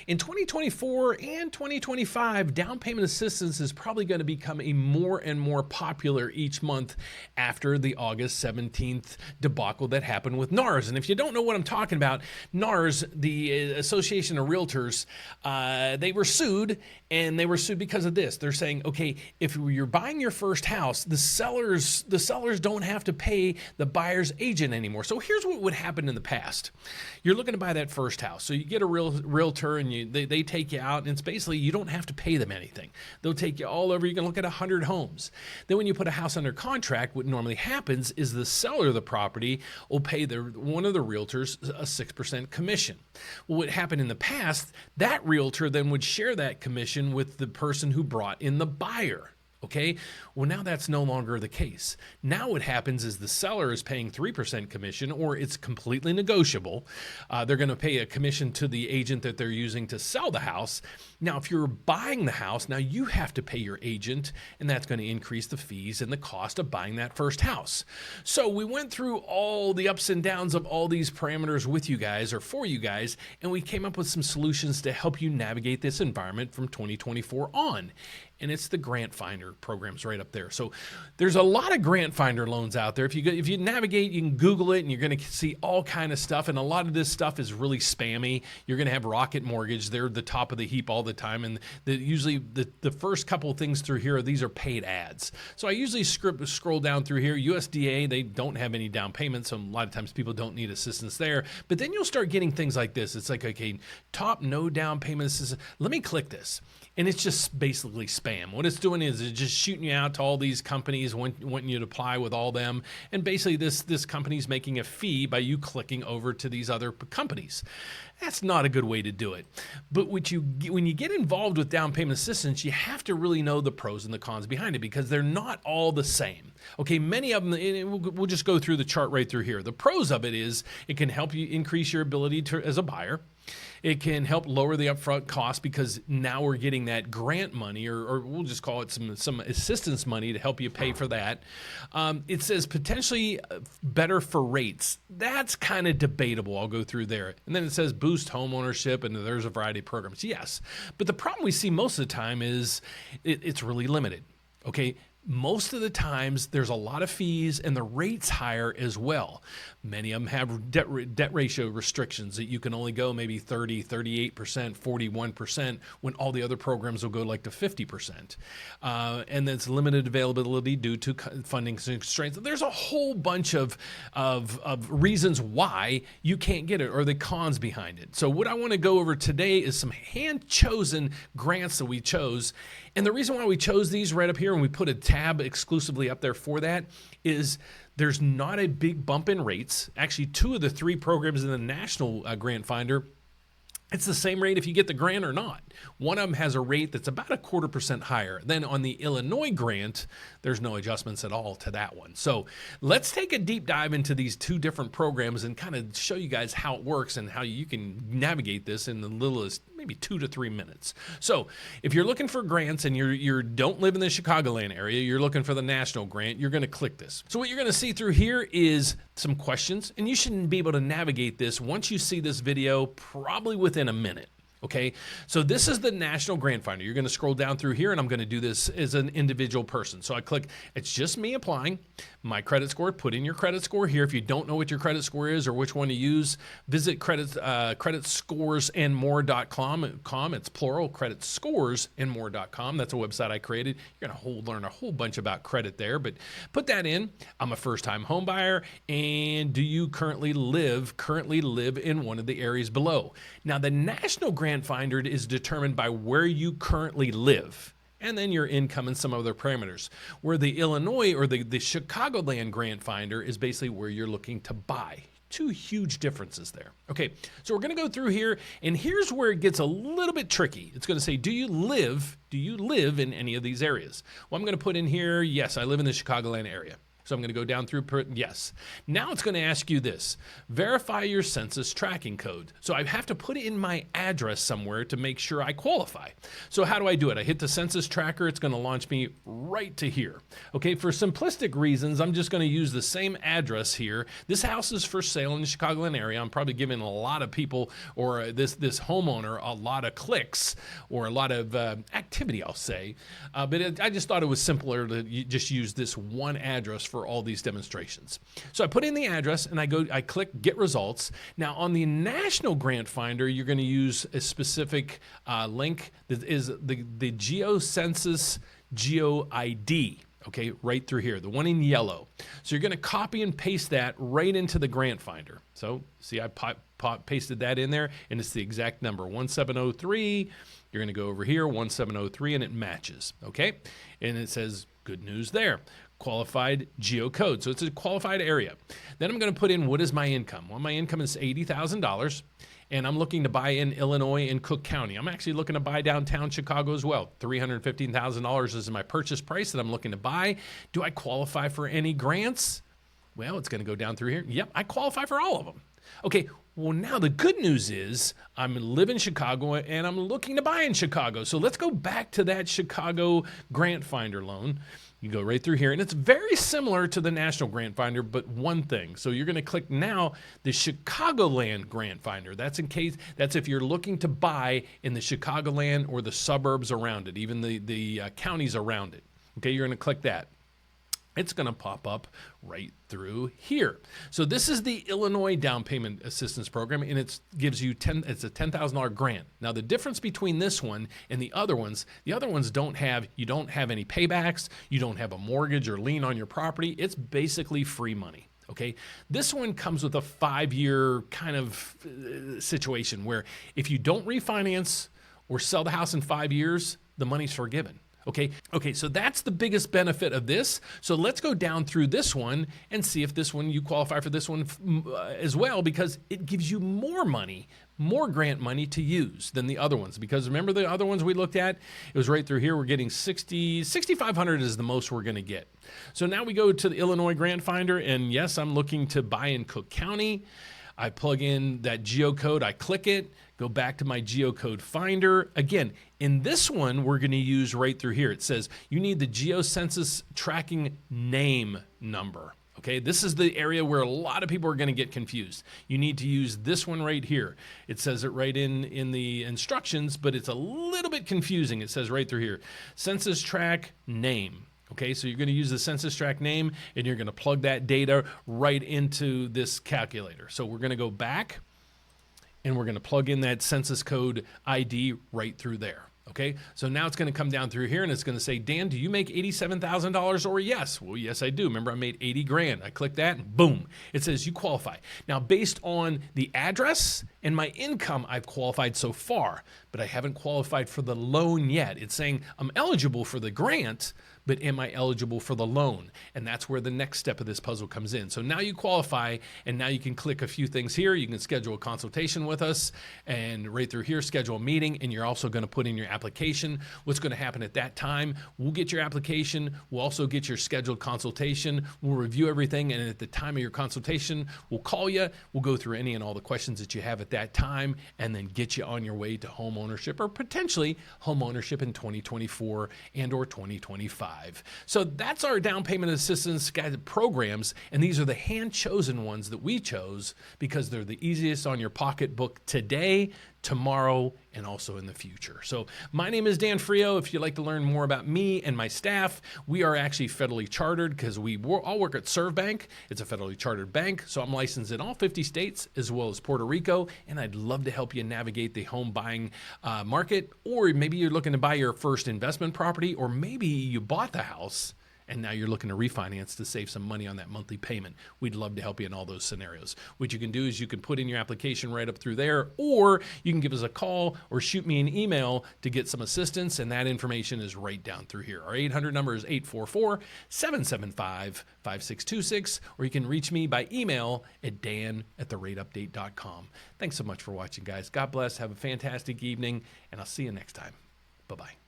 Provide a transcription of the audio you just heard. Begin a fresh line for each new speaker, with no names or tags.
In 2024 and 2025, down payment assistance is probably going to become a more and more popular each month after the August 17th debacle that happened with NARS. And if you don't know what I'm talking about, NARS, the Association of Realtors, they were sued, and they were sued because of this. They're saying, okay, if you're buying your first house, the sellers don't have to pay the buyer's agent anymore. So here's what would happen in the past. You're looking to buy that first house. So you get a realtor, and they take you out, and it's basically you don't have to pay them anything. They'll take you all over. You can look at 100 homes. Then when you put a house under contract, what normally happens is the seller of the property will pay one of the realtors a 6% commission. Well, what happened in the past, that realtor then would share that commission with the person who brought in the buyer. Okay, well, now that's no longer the case. Now what happens is the seller is paying 3% commission, or it's completely negotiable. They're going to pay a commission to the agent that they're using to sell the house. Now, if you're buying the house, now you have to pay your agent, and that's going to increase the fees and the cost of buying that first house. So we went through all the ups and downs of all these parameters with you guys, or for you guys, and we came up with some solutions to help you navigate this environment from 2024 on. And it's the Grant Finder programs right up there. So there's a lot of Grant Finder loans out there. If you navigate, you can Google it, and you're going to see all kind of stuff. And a lot of this stuff is really spammy. You're going to have Rocket Mortgage. They're the top of the heap all the time. And usually the first couple of things through here, these are paid ads. So I usually scroll down through here. USDA, they don't have any down payments. So a lot of times people don't need assistance there. But then you'll start getting things like this. It's like, okay, top no down payment assistance. Let me click this. And it's just basically spam. What it's doing is it's just shooting you out to all these companies, wanting you to apply with all them. And basically this company's making a fee by you clicking over to these other companies. That's not a good way to do it. But when you get involved with down payment assistance, you have to really know the pros and the cons behind it, because they're not all the same. Okay, many of them, and we'll just go through the chart right through here. The pros of it is it can help you increase your ability as a buyer. It can help lower the upfront cost, because now we're getting that grant money, or we'll just call it some assistance money to help you pay for that. It says potentially better for rates. That's kind of debatable. I'll go through there. And then it says boost home ownership, and there's a variety of programs. Yes, but the problem we see most of the time is it's really limited. Okay. Most of the times there's a lot of fees, and the rate's higher as well. Many of them have debt ratio restrictions that you can only go maybe 30, 38%, 41%, when all the other programs will go like to 50%. And that's limited availability due to funding constraints. There's a whole bunch of reasons why you can't get it, or the cons behind it. So what I want to go over today is some hand-chosen grants that we chose. And the reason why we chose these right up here, and we put a tab exclusively up there for that, is there's not a big bump in rates. Actually, 2 of the 3 programs in the National Grant Finder, it's the same rate if you get the grant or not. One of them has a rate that's about 0.25% higher. Then on the Illinois grant, there's no adjustments at all to that one. So let's take a deep dive into these 2 different programs and kind of show you guys how it works and how you can navigate this in the littlest maybe 2 to 3 minutes. So if you're looking for grants and you don't live in the Chicagoland area, you're looking for the national grant, you're going to click this. So what you're going to see through here is some questions, and you shouldn't be able to navigate this once you see this video, probably within a minute. Okay, so this is the National Grant Finder. You're going to scroll down through here, and I'm going to do this as an individual person. So I click, it's just me applying. My credit score, put in your credit score here. If you don't know what your credit score is or which one to use, visit creditscoresandmore.com. It's plural, creditscoresandmore.com. That's a website I created. You're going to learn a whole bunch about credit there, but put that in. I'm a first-time home buyer, and do you currently live in one of the areas below? Now, the National Grant Finder is determined by where you currently live, and then your income and some other parameters. Where the Illinois or the Chicagoland Grant Finder is basically where you're looking to buy. 2 huge differences there. Okay, so we're going to go through here, and here's where it gets a little bit tricky. It's going to say, do you live in any of these areas? Well, I'm going to put in here, yes, I live in the Chicagoland area. So I'm going to go down through yes. Now it's going to ask you this: verify your census tracking code. So I have to put in my address somewhere to make sure I qualify. So how do I do it? I hit the census tracker. It's going to launch me right to here. Okay, for simplistic reasons, I'm just going to use the same address here. This house is for sale in the Chicagoland area. I'm probably giving a lot of people, or this homeowner, a lot of clicks or a lot of activity, I'll say. But I just thought it was simpler to just use this one address for all these demonstrations. So I put in the address and I click Get Results. Now on the National Grant Finder, you're going to use a specific link that is the GeoCensus GeoID. Okay, right through here, the one in yellow. So you're going to copy and paste that right into the grant finder. So see, I pasted that in there, and it's the exact number, 1703. You're going to go over here, 1703, and it matches. Okay, and it says good news there. Qualified geocode. So it's a qualified area. Then I'm going to put in, what is my income? Well, my income is $80,000. And I'm looking to buy in Illinois and Cook County. I'm actually looking to buy downtown Chicago as well. $315,000 is my purchase price that I'm looking to buy. Do I qualify for any grants? Well, it's going to go down through here. Yep, I qualify for all of them. Okay, well, now the good news is I live in Chicago and I'm looking to buy in Chicago. So let's go back to that Chicago Grant Finder loan. You go right through here, and it's very similar to the National Grant Finder, but one thing. So you're going to click now the Chicagoland Grant Finder. That's if you're looking to buy in the Chicagoland or the suburbs around it, even the counties around it. Okay, you're going to click that. It's going to pop up right through here. So this is the Illinois Down Payment Assistance Program, and it gives you it's a $10,000 grant. Now the difference between this one and the other ones don't have any paybacks, you don't have a mortgage or lien on your property. It's basically free money. Okay, this one comes with a 5-year kind of situation where if you don't refinance or sell the house in 5 years, the money's forgiven. Okay, so that's the biggest benefit of this. So let's go down through this one and see if this one, you qualify for this one as well, because it gives you more money, more grant money to use than the other ones. Because remember the other ones we looked at, it was right through here. We're getting $6,500 is the most we're going to get. So now we go to the Illinois Grant Finder, and yes, I'm looking to buy in Cook County. I plug in that geocode, I click it, go back to my geocode finder. Again, in this one, we're going to use right through here. It says you need the geocensus tracking name number. Okay, this is the area where a lot of people are going to get confused. You need to use this one right here. It says it right in the instructions, but it's a little bit confusing. It says right through here, census tract name. Okay, so you're going to use the census tract name, and you're going to plug that data right into this calculator. So we're going to go back, and we're going to plug in that census code ID right through there. Okay, so now it's going to come down through here, and it's going to say, Dan, do you make $87,000 or yes? Well, yes, I do. Remember, I made 80 grand. I click that, and boom, it says you qualify. Now, based on the address and my income, I've qualified so far, but I haven't qualified for the loan yet. It's saying I'm eligible for the grant, but am I eligible for the loan? And that's where the next step of this puzzle comes in. So now you qualify, and now you can click a few things here. You can schedule a consultation with us, and right through here, schedule a meeting, and you're also going to put in your application. What's going to happen at that time? We'll get your application. We'll also get your scheduled consultation. We'll review everything, and at the time of your consultation, we'll call you. We'll go through any and all the questions that you have at that time, and then get you on your way to home ownership, or potentially home ownership in 2024 and or 2025. So that's our down payment assistance guided programs, and these are the hand-chosen ones that we chose because they're the easiest on your pocketbook today, tomorrow, and also in the future. So my name is Dan Frio. If you'd like to learn more about me and my staff, we are actually federally chartered because we all work at Serve Bank. It's a federally chartered bank, so I'm licensed in all 50 states as well as Puerto Rico, and I'd love to help you navigate the home buying market, or maybe you're looking to buy your first investment property, or maybe you bought the house and now you're looking to refinance to save some money on that monthly payment. We'd love to help you in all those scenarios. What you can do is you can put in your application right up through there, or you can give us a call or shoot me an email to get some assistance, and that information is right down through here. Our 800 number is 844-775-5626, or you can reach me by email at dan@therateupdate.com. Thanks so much for watching, guys. God bless. Have a fantastic evening, and I'll see you next time. Bye-bye.